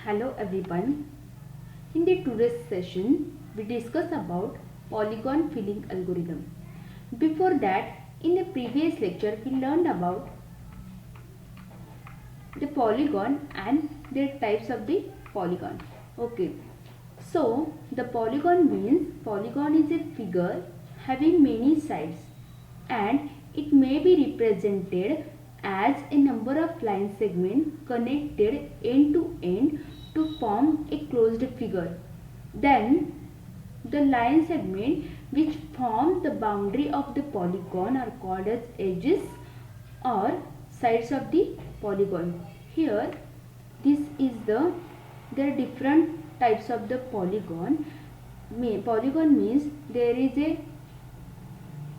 Hello everyone. In the today's session, we discuss about polygon filling algorithm. Before that, in the previous lecture, we learned about the polygon and the types of the polygon. Okay. So, the polygon is a figure having many sides and it may be represented as a number of line segments connected end to form a closed figure. Then the line segment which form the boundary of the polygon are called as edges or sides of the polygon. Here this is there are different types of the polygon. Polygon means there is a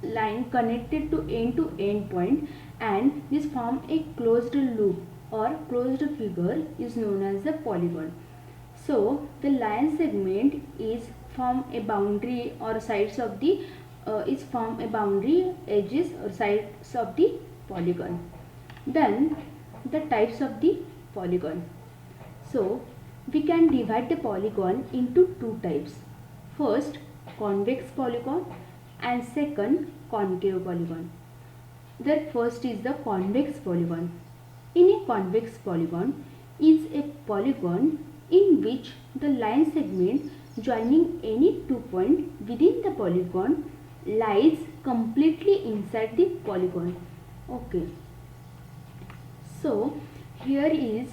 line connected to end point and this form a closed loop or closed figure is known as a polygon. So the line segment is form a boundary or sides of the is form a boundary edges or sides of the polygon. Then the types of the polygon. So we can divide the polygon into two types. First, convex polygon and second, concave polygon. The first is the convex polygon. In a convex polygon is a polygon in which the line segment joining any two points within the polygon lies completely inside the polygon. Okay. So here is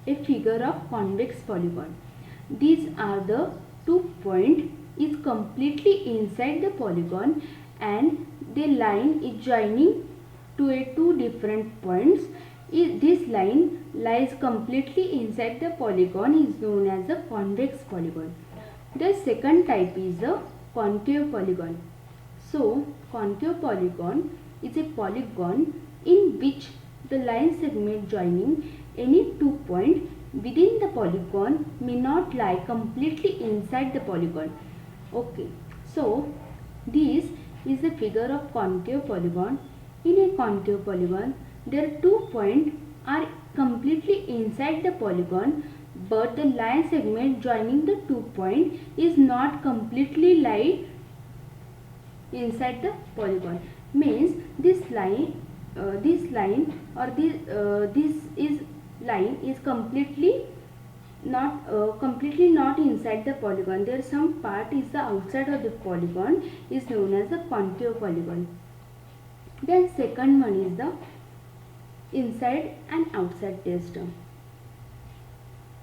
a figure of convex polygon. These are the two points is completely inside the polygon and the line is joining to a two different points. This line lies completely inside the polygon is known as a convex polygon. The second type is a concave polygon. So concave polygon is a polygon in which the line segment joining any two points within the polygon may not lie completely inside the polygon. Okay, so this is the figure of concave polygon. In a concave polygon, their two points are completely inside the polygon, but the line segment joining the two points is not completely lie inside the polygon. Means this line or this is line is completely not inside the polygon. There some part is the outside of the polygon is known as a concave polygon. Then second one is the inside and outside test.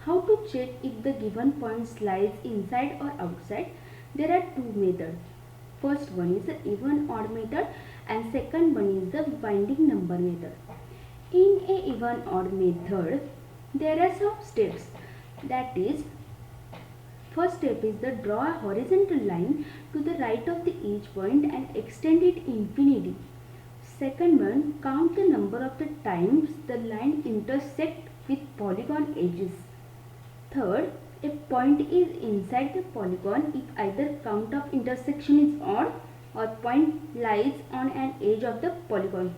How to check if the given point lies inside or outside? There are two methods. First one is the even odd method and second one is the binding number method. In a even odd method, there are some steps. That is, first step is the draw a horizontal line to the right of the each point and extend it infinity. Second one, count the number of the times the line intersect with polygon edges. Third, a point is inside the polygon if either count of intersection is odd or point lies on an edge of the polygon.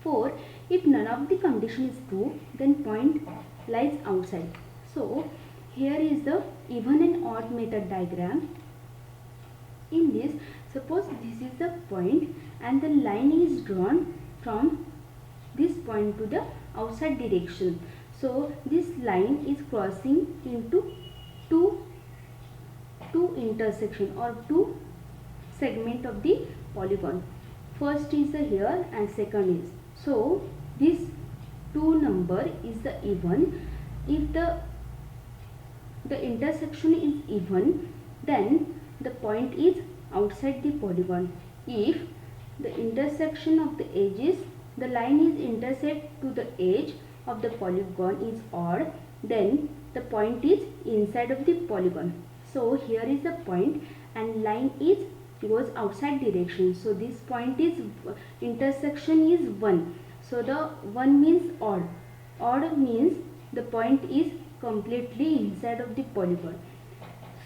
4. If none of the condition is true, then point lies outside. So, here is the even and odd method diagram. In this, suppose this is the point and the line is drawn from this point to the outside direction. So, this line is crossing into two intersection or two segment of the polygon. First is the here and second is. So, this two number is the even. If the intersection is even, then the point is outside the polygon. If the intersection of the edges, the line is intersect to the edge of the polygon is odd, then the point is inside of the polygon. So here is the point and line is goes outside direction. So this point is intersection is 1. So the 1 means odd. Odd means the point is completely inside of the polygon.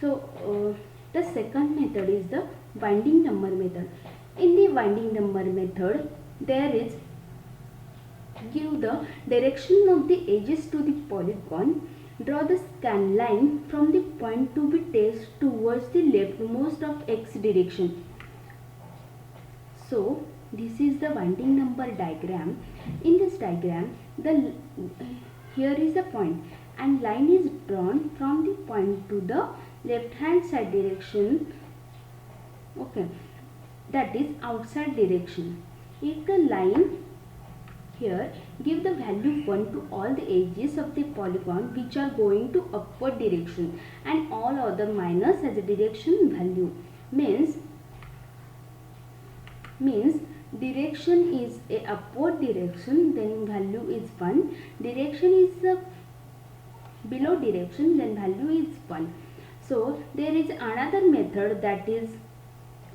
So the second method is the binding number method. In the binding number method, there is give the direction of the edges to the polygon Draw the scan line from the point to be traced towards the leftmost of x direction. So this is the winding number diagram. In this diagram, here is a point and line is drawn from the point to the left hand side direction. Okay, that is outside direction. If the line here give the value 1 to all the edges of the polygon which are going to upward direction and all other minus as a direction value, means direction is a upward direction, then value is 1. Direction is below direction, then value is 1. So there is another method, that is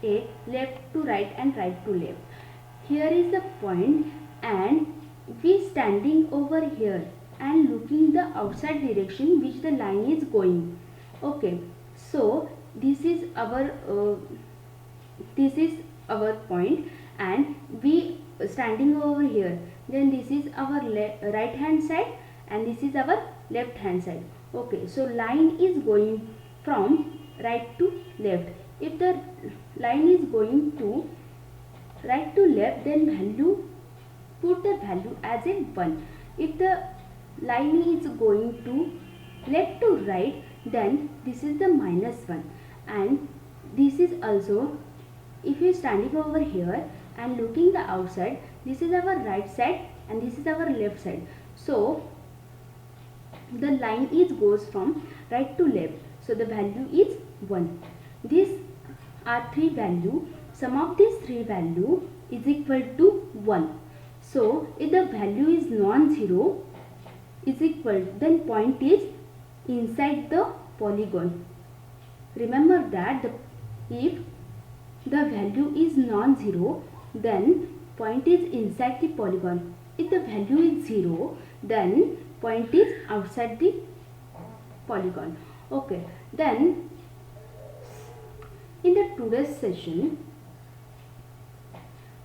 a left to right and right to left. Here is the point and we standing over here and looking the outside direction which the line is going. Okay, so this is our point and we standing over here, then this is our right hand side and this is our left hand side. Okay, so line is going from right to left. If the line is going to right to left, then value, put the value as a 1. If the line is going to left to right, then this is the -1. And this is also, if you are standing over here and looking the outside, this is our right side and this is our left side. So the line is goes from right to left, so the value is 1. These are 3 value. Sum of these 3 value is equal to 1. So if the value is non-zero, is equal, then point is inside the polygon. Remember that if the value is non-zero, then point is inside the polygon. If the value is 0, then point is outside the polygon. Okay, then in the today's session,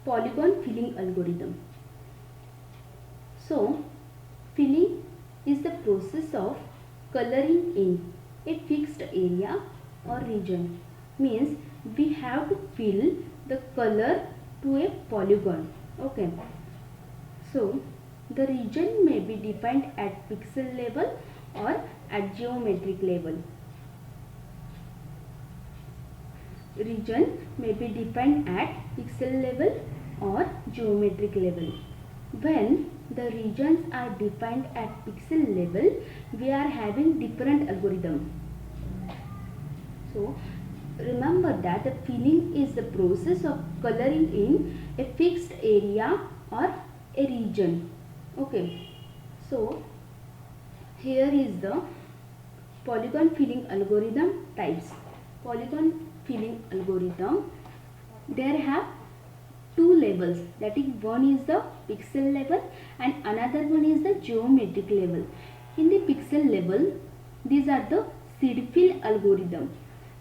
polygon filling algorithm. So filling is the process of coloring in a fixed area or region. Means we have to fill the color to a polygon. Okay, so the region may be defined at pixel level or at geometric level. Region may be defined at pixel level or geometric level. When the regions are defined at pixel level, we are having different algorithm. So remember that the filling is the process of coloring in a fixed area or a region. Okay, so here is the polygon filling algorithm types. Polygon filling algorithm, there have 2 levels, that is, one is the pixel level and another one is the geometric level. In the pixel level, these are the seed fill algorithm,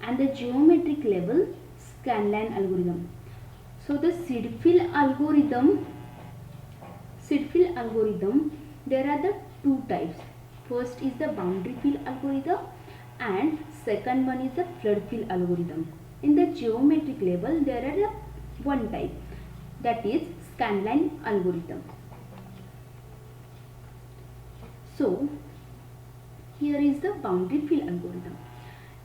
and the geometric level scanline algorithm. So the seed fill algorithm, there are the 2 types. First is the boundary fill algorithm and second one is the flood fill algorithm. In the geometric level, there are 1 type, that is scanline algorithm. So here is the boundary fill algorithm.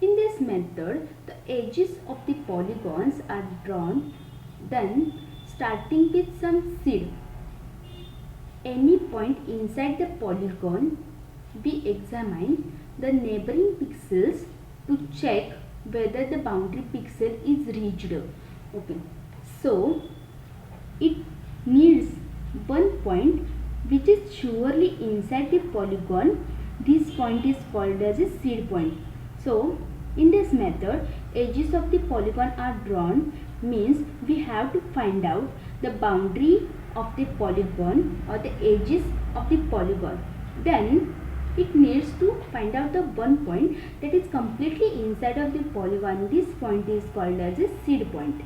In this method, the edges of the polygons are drawn, then starting with some seed. Any point inside the polygon, we examine the neighboring pixels to check whether the boundary pixel is reached. Okay, so it needs one point which is surely inside the polygon. This point is called as a seed point. So in this method, edges of the polygon are drawn, means we have to find out the boundary of the polygon or the edges of the polygon. Then it needs to find out the one point that is completely inside of the polygon. This point is called as a seed point.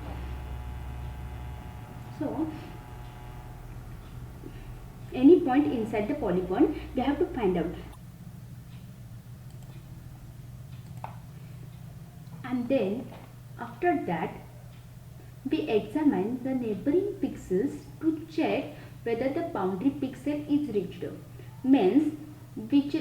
So any point inside the polygon we have to find out. and then after that we examine the neighboring pixels to check whether the boundary pixel is reached. Means which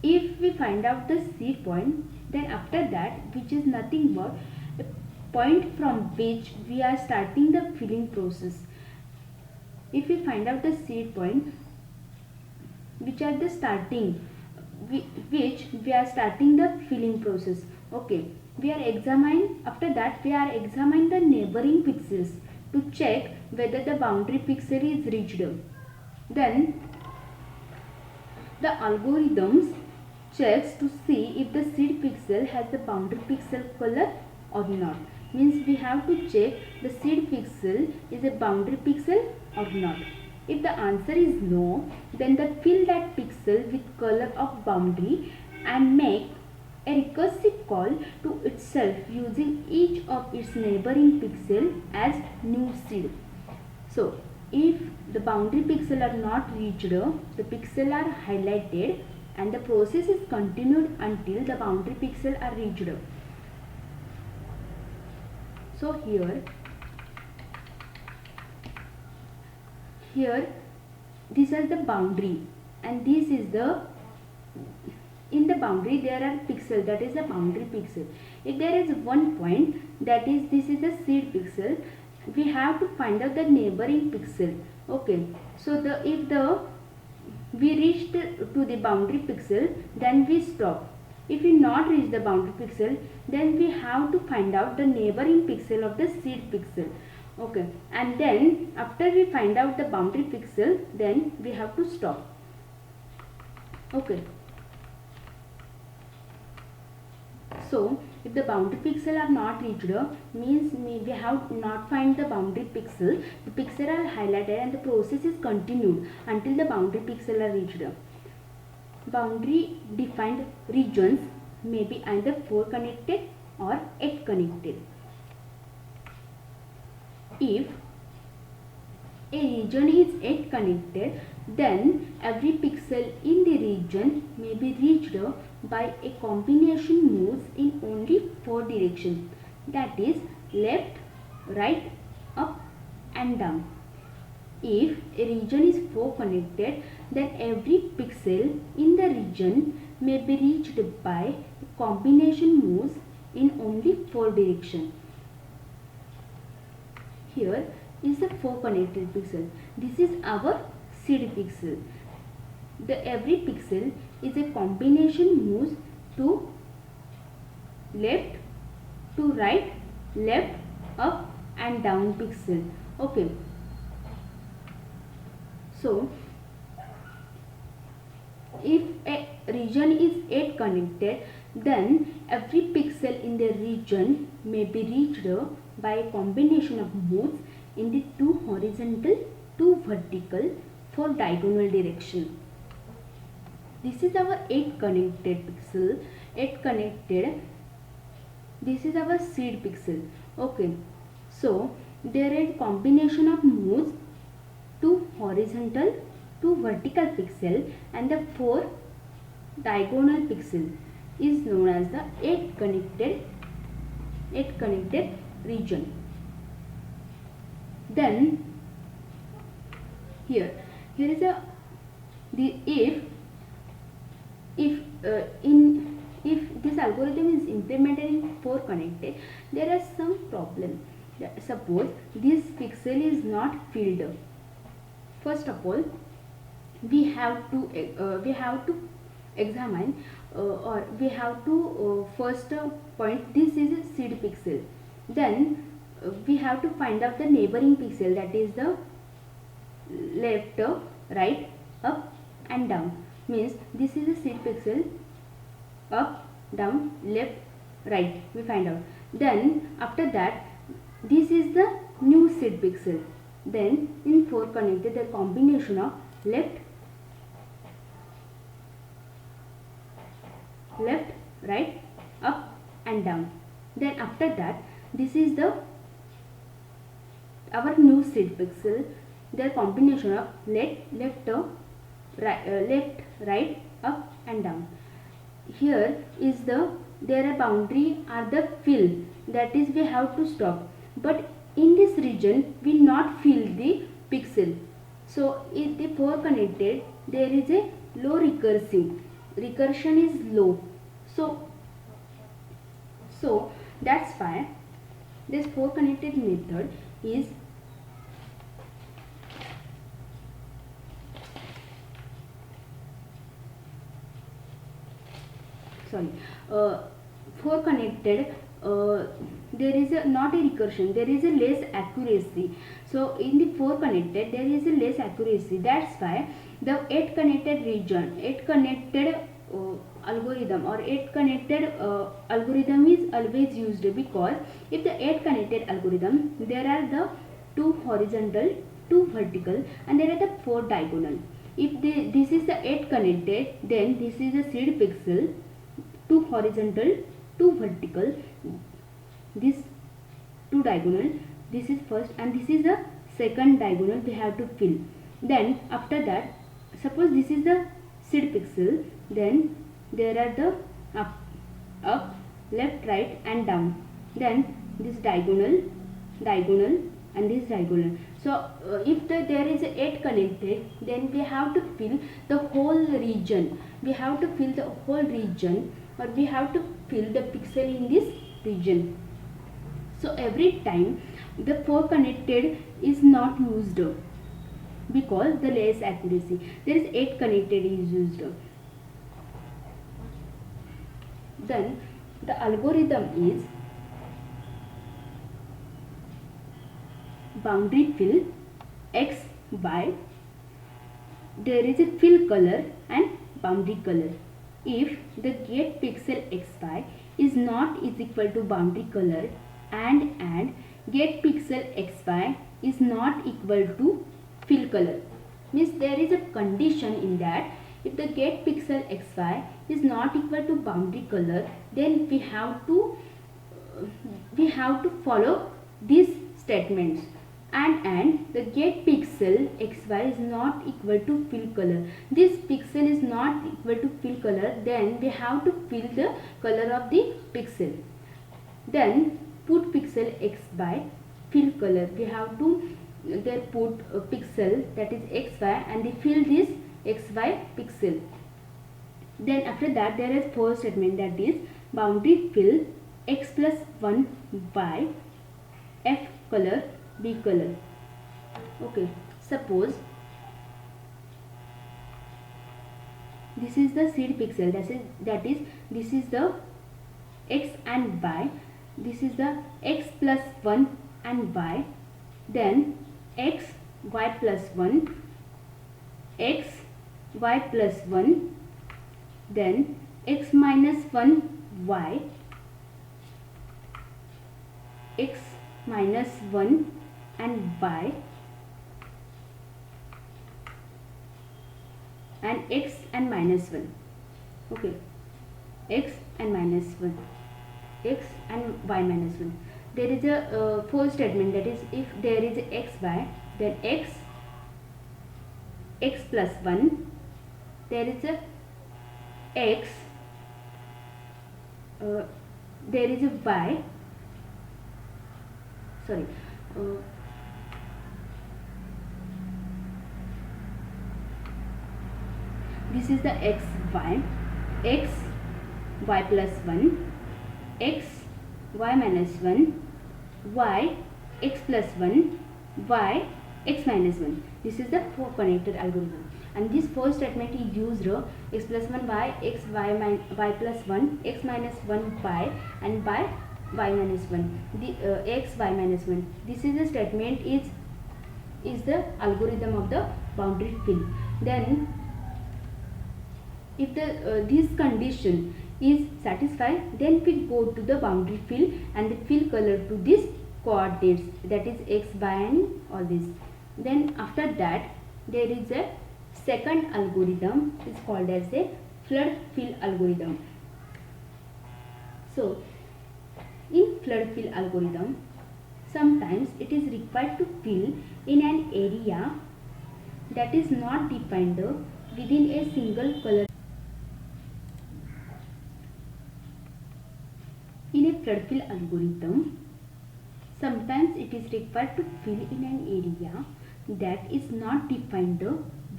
if we find out the seed point, then after that, which is nothing but a point from which we are starting the filling process. If we find out the seed point, which are the starting, which we are starting the filling process. Okay, we are examine, after that we are examine the neighboring pixels to check whether the boundary pixel is reached. Then the algorithms checks to see if the seed pixel has the boundary pixel color or not. Means we have to check the seed pixel is a boundary pixel or not. If the answer is no, then the fill that pixel with color of boundary and make a recursive call to itself using each of its neighboring pixel as new seed. So if the boundary pixel are not reached, the pixel are highlighted and the process is continued until the boundary pixel are reached. So here this is the boundary and this is the, in the boundary there are pixel, that is the boundary pixel. If there is one point, that is this is the seed pixel, we have to find out the neighboring pixel. Okay, so if we reach to the boundary pixel, then we stop. If we not reach the boundary pixel, then we have to find out the neighboring pixel of the seed pixel. Okay, and then after we find out the boundary pixel, then we have to stop. Okay, so if the boundary pixel are not reached, means we have not find the boundary pixel, the pixel are highlighted and the process is continued until the boundary pixel are reached. Boundary defined regions may be either 4 connected or 8 connected. If a region is 8 connected, then every pixel in the region may be reached by a combination moves in only 4 directions, that is left, right, up and down. If a region is 4 connected, then every pixel in the region may be reached by a combination moves in only 4 directions. Here is the 4 connected pixel. This is our seed pixel. The every pixel is a combination moves to left, to right, left, up and down pixel. Okay. So if a region is 8 connected, then every pixel in the region may be reached by a combination of moves in the 2 horizontal, 2 vertical, 4 diagonal direction. This is our 8 connected pixel. 8 connected. This is our seed pixel. Okay. So there is combination of moves, 2 horizontal, 2 vertical pixel and the 4 diagonal pixel is known as the 8 connected region. Then here is a if this algorithm is implemented in 4 connected, there are some problem. Suppose this pixel is not filled. First of all, we have to examine or we have to first point this is a seed pixel. Then we have to find out the neighboring pixel, that is the left, right, up and down. Means this is a seed pixel, up, down, left, right, we find out. Then after that this is the new seed pixel. Then in 4 connected, the combination of left, right, up and down. Then after that this is the our new seed pixel, their combination of left, right, up and down. here is there are boundary are the fill, that is we have to stop, but in this region we not fill the pixel. So if the 4 connected, there is a low recursion is low. So that's why this 4 connected method is sorry 4 connected, there is not a recursion, there is a less accuracy. So in the 4 connected there is a less accuracy, that's why the 8 connected region, 8 connected algorithm or 8 connected algorithm is always used, because if the 8 connected algorithm, there are the 2 horizontal, 2 vertical, and there are the 4 diagonal. If this is the 8 connected, then this is the seed pixel, 2 horizontal, 2 vertical, this 2 diagonal, this is first and this is the second diagonal we have to fill. Then after that, suppose this is the seed pixel, then there are the up, left, right and down, then this diagonal and this diagonal. So if there is 8 connected, then we have to fill the whole region, or we have to fill the pixel in this region. So every time the 4 connected is not used, because the less accuracy, there is 8 connected is used. Then the algorithm is boundary fill x, y, there is a fill color and boundary color. If the get pixel xy is not is equal to boundary color and get pixel xy is not equal to fill color, means there is a condition in that if the get pixel xy is not equal to boundary color, then we have to follow these statements, and the get pixel xy is not equal to fill color, this pixel is not equal to fill color, then we have to fill the color of the pixel. Then put pixel x by fill color, we have to there put a pixel that is xy and they fill this xy pixel. Then after that there is fourth statement, that is boundary fill x plus 1 by f color b color. Okay, suppose this is the seed pixel, that is this is the x and y, this is the x plus 1 and y, then x y plus 1, x y plus 1, then x minus 1 y, x minus 1 and y, and x and minus 1. Okay, x and minus 1, x and y minus 1. There is a fourth statement, that is if there is a x y, then x plus 1, there is a x, there is a y, sorry, this is the x y plus 1, x y minus 1, y x plus 1, y x minus 1. This is the 4 connected algorithm, and this 4 statement is used x plus 1 y, x y plus 1, x minus 1 y, and y minus 1, the x y minus 1. This is the statement is the algorithm of the boundary fill. Then if this condition is satisfied, then we go to the boundary fill and the fill color to this coordinates, that is x, y and all this. Then after that there is a second algorithm, is called as a flood fill algorithm. So in flood fill algorithm, sometimes it is required to fill in an area that is not defined within a single color. flood fill algorithm, sometimes it is required to fill in an area that is not defined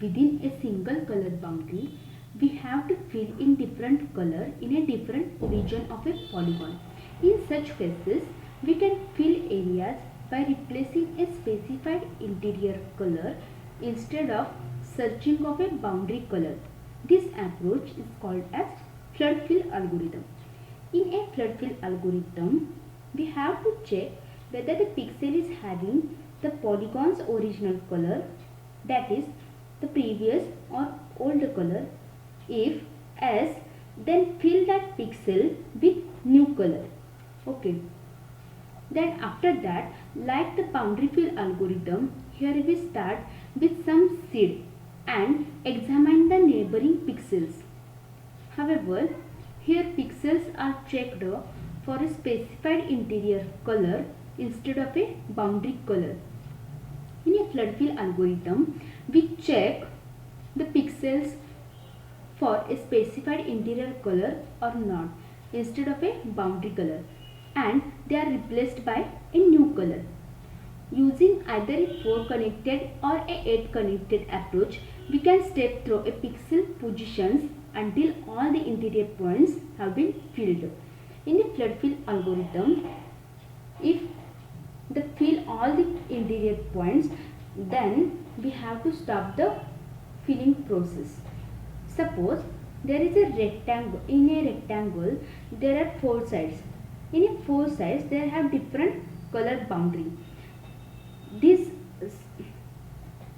within a single color boundary. We have to fill in different color in a different region of a polygon. In such cases, we can fill areas by replacing a specified interior color instead of searching of a boundary color. This approach is called as flood fill algorithm. In a flood fill algorithm, we have to check whether the pixel is having the polygon's original color, that is the previous or older color. If yes, then fill that pixel with new color. Okay. Then after that, like the boundary fill algorithm, here we start with some seed and examine the neighboring pixels. However, here pixels are checked for a specified interior color instead of a boundary color. In a flood fill algorithm, we check the pixels for a specified interior color or not instead of a boundary color, and they are replaced by a new color. Using either a 4 connected or a 8 connected approach, we can step through a pixel positions until all the interior points have been filled. In the flood fill algorithm, if they fill all the interior points, then we have to stop the filling process. Suppose there is a rectangle. In a rectangle, there are 4 sides. In a 4 sides, there have different color boundary. This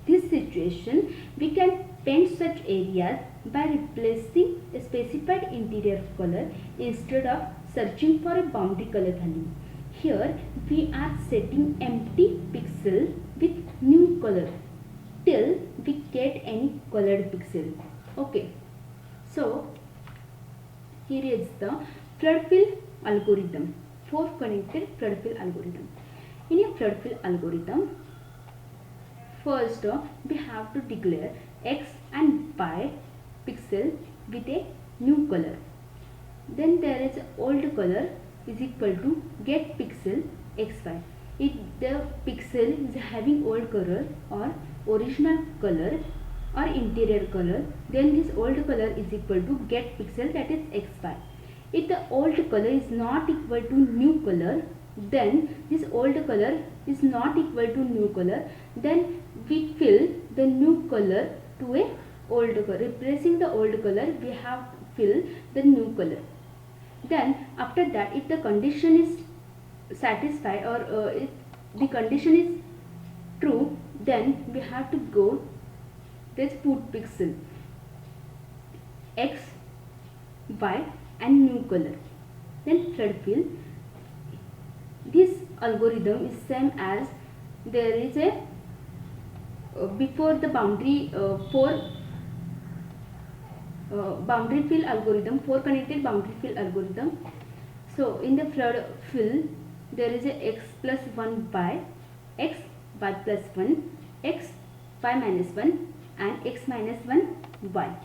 situation, we can paint such areas by replacing a specified interior color instead of searching for a boundary color value. Here we are setting empty pixel with new color till we get any colored pixel. Okay, so here is the flood fill algorithm, 4 connected flood fill algorithm. In a flood fill algorithm, first we have to declare x and y pixel with a new color. Then there is old color is equal to get pixel xy. If the pixel is having old color or original color or interior color, then this old color is equal to get pixel, that is xy. If the old color is not equal to new color, then this old color is not equal to new color, then we fill the new color to a old color. Replacing the old color, we have to fill the new color. Then after that, if the condition is satisfied or if the condition is true, then we have to go, let's put pixel x, y and new color. Then flood fill. This algorithm is same as there is a before the boundary boundary fill algorithm, 4 connected boundary fill algorithm. So in the flood fill, there is a x plus 1 y, x, y plus 1, x, y minus 1 and x minus 1 y.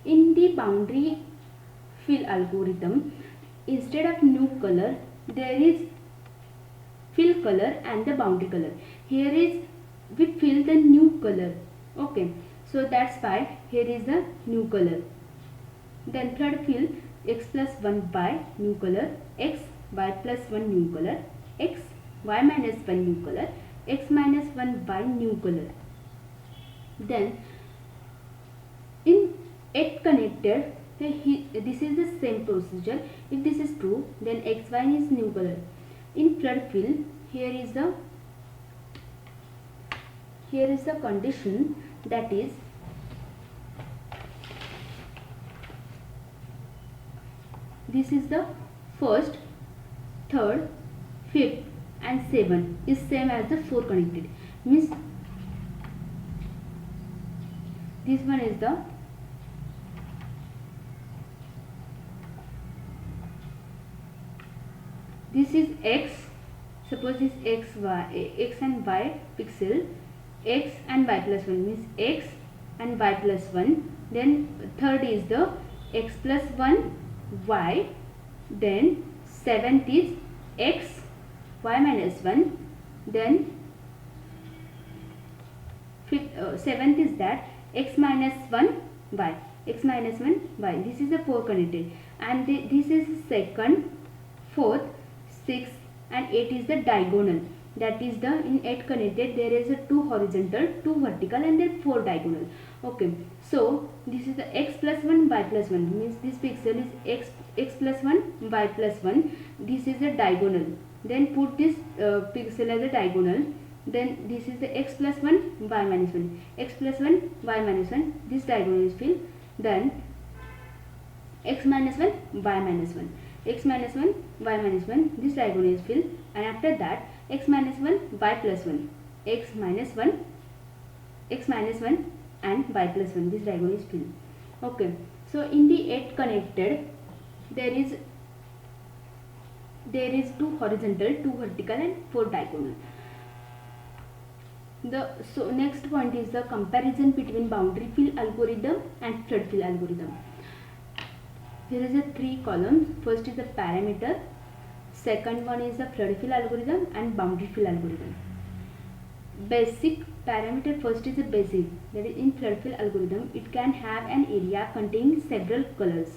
In the boundary fill algorithm, instead of new color, there is fill color and the boundary color. Here is we fill the new color. Okay, so that's why here is the new color. Then flood fill x plus 1 y new color, x, y plus 1 new color, x, y minus 1 new color, x minus 1 y new color. Then in 8 connected, this is the same procedure. If this is true, then x, y is new color. In flood fill, here is the condition, that is this is the first, third, fifth and 7 is same as the 4 connected, means this one is the this is x, suppose this x and y pixel, x and y plus 1 means x and y plus 1. Then third is the x plus 1 y, then seventh is x y minus 1, then seventh is that x minus 1 y, x minus 1 y. This is the 4 connected, and this is second, fourth, sixth and 8 is the diagonal. That is the in 8 connected there is a 2 horizontal, 2 vertical and then 4 diagonal. Okay, so this is the x plus 1 y plus 1 means this pixel is x plus 1 y plus 1. This is a diagonal, then put this pixel as a diagonal, then this is the x plus 1 y minus 1, x plus 1 y minus 1, this diagonal is filled, then x minus 1 y minus 1, x minus 1 y minus 1, this diagonal is filled, and after that x minus 1 y plus 1, x minus 1 and y plus 1, this diagonal is filled. Okay, so in the 8 connected there is 2 horizontal, 2 vertical and 4 diagonal. So next point is the comparison between boundary fill algorithm and flood fill algorithm. There is a 3 columns. First is the parameter, second one is the flood fill algorithm and boundary fill algorithm. Basic parameter, first is the basic, that is in flood fill algorithm it can have an area containing several colors,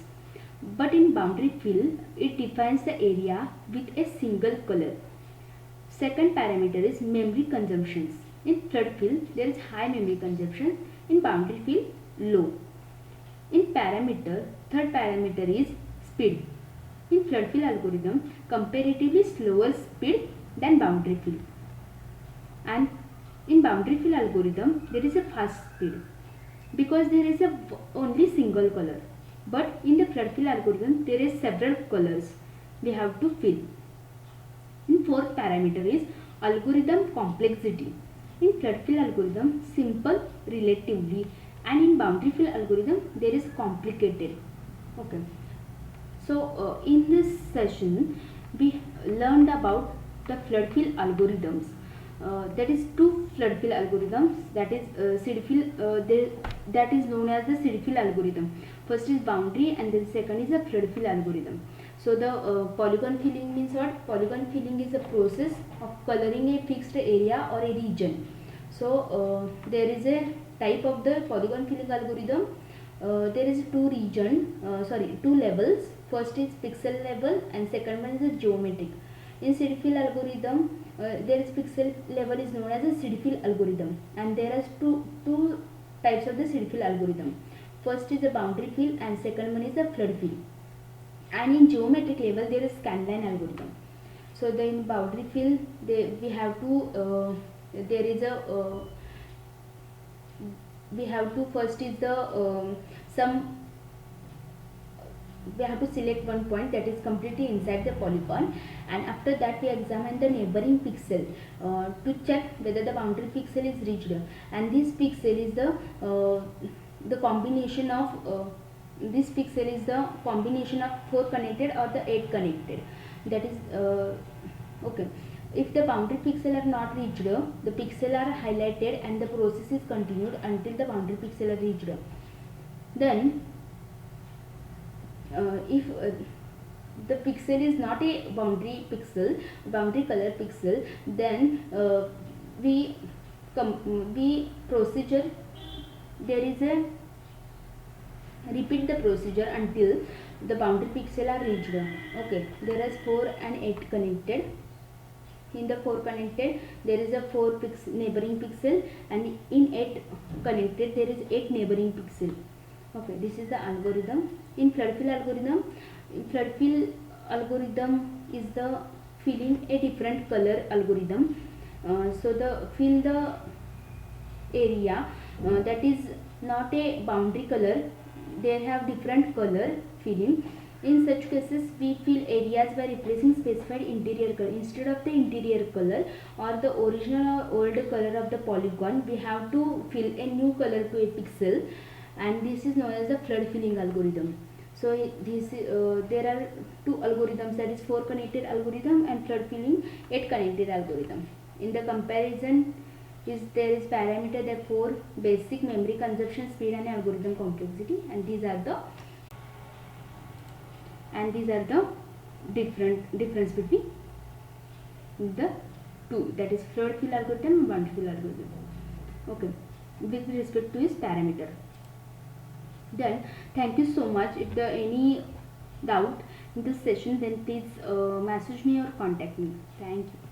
but in boundary fill it defines the area with a single color. Second parameter is memory consumptions. In flood fill there is high memory consumption, in boundary fill low. In parameter, third parameter is speed. In flood fill algorithm comparatively slower speed than boundary fill, and in boundary fill algorithm there is a fast speed because there is a only single color, but in the flood fill algorithm there is several colors we have to fill. In fourth parameter is algorithm complexity. In flood fill algorithm simple relatively, and in boundary fill algorithm there is complicated. Okay, so in this session we learned about the flood fill algorithms. That is 2 flood fill algorithms, that is seed fill, that is known as the seed fill algorithm. First is boundary and then second is the flood fill algorithm. So the polygon filling means what? Polygon filling is a process of coloring a fixed area or a region. So there is a type of the polygon filling algorithm. There is two levels. First is pixel level and second one is the geometric. In seed fill algorithm there is pixel level is known as a seed fill algorithm, and there are two types of the seed fill algorithm. First is the boundary fill and second one is the flood fill. And in geometric level there is scanline algorithm. So then in boundary fill we have to first is the we have to select one point that is completely inside the polygon, and after that we examine the neighboring pixel to check whether the boundary pixel is reached, and this pixel is the combination of this pixel is the combination of 4 connected or the 8 connected. That is okay. If the boundary pixel are not reached, the pixel are highlighted and the process is continued until the boundary pixel are reached. Then if the pixel is not a boundary color pixel, then we procedure, there is a repeat the procedure until the boundary pixel are reached. Okay, there is 4 and 8 connected. In the 4 connected there is a 4 neighboring pixel, and in 8 connected there is 8 neighboring pixel. Okay, this is the algorithm. In flood fill algorithm is the filling a different color algorithm. So the fill the area that is not a boundary color, they have different color filling. In such cases we fill areas by replacing specified interior color. Instead of the interior color or the original or old color of the polygon, we have to fill a new color to a pixel, and this is known as the flood filling algorithm. So this there are 2 algorithms, that is 4 connected algorithm and flood filling 8 connected algorithm. In the comparison there is parameter, therefore basic, memory consumption, speed and algorithm complexity, and these are the difference between the two, that is fluid field algorithm and boundary field algorithm. Okay, with respect to its parameter. Then thank you so much. If there any doubt in this session, then please message me or contact me. Thank you.